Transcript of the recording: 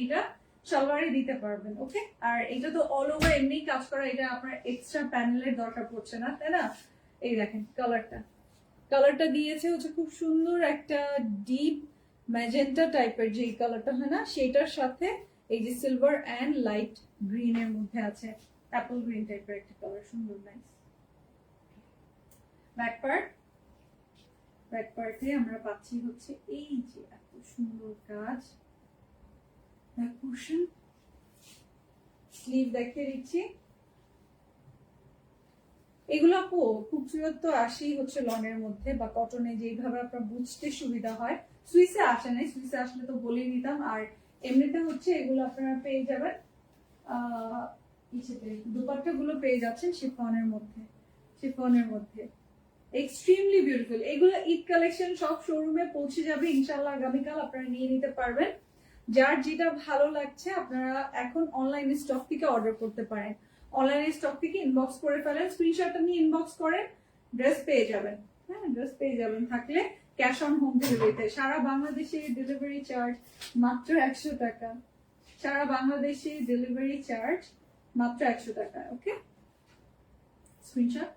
এটা সালোয়ারে দিতে পারবেন। ওকে, আর এটা তো অল ওভার এমনি কাজ করা, এটা আপনার এক্সট্রা প্যানেলের দরকার পড়ছে না, তাই না? এই দেখেন কালারটা দিয়েছে হচ্ছে খুব সুন্দর একটা ডিপ ম্যাজেন্টা টাইপের, যে কালারটা হয় না সেটার সাথে এই যে সিলভার এন্ড লাইট গ্রিন এর মধ্যে আছে, অ্যাপল গ্রিন টাইপের একটা কালার, সুন্দর নাইস। ব্যাক পার্টে আমরা পাচ্ছি হচ্ছে এই যে এত সুন্দর কাজ, ব্যাক পোর্শন, স্লিভ দেখিয়ে দিচ্ছি। এগুলো আপু খুবসুরত তো আসেই হচ্ছে লং এর মধ্যে বা কটনে, যেইভাবে আপনার বুঝতে সুবিধা হয়। সুইসে আসে নাই, সুইসে আসলে তো বলেই নিতাম। আর এমনিতে হচ্ছে এগুলো আপনারা পেয়ে যাবেন ইসেতে, দুপাট্টা গুলো পেয়ে যাচ্ছেন শিফনের মধ্যে এক্সট্রিমলি বিউটিফুল। এগুলো ঈদ কালেকশন সব শোরুমে পৌঁছে যাবে ইনশাল্লাহ আগামীকাল, আপনারা নিয়ে নিতে পারবেন। যার যেটা ভালো লাগছে আপনারা এখন অনলাইনে স্টক থেকে অর্ডার করতে পারেন। অনলাইনে স্টক থেকে ইনবক্স করে ফেলেন, স্ক্রিনশটটা নিয়ে ইনবক্স করেন, ড্রেস পেয়ে যাবেন। হ্যাঁ, ড্রেস পেয়ে যাবেন, থাকলে ক্যাশ অন হোম ডেলিভারিতে। সারা বাংলাদেশে ডেলিভারি চার্জ মাত্র 100 টাকা। সারা বাংলাদেশে ডেলিভারি চার্জ মাত্র 100 টাকা। ওকে, স্ক্রিনশট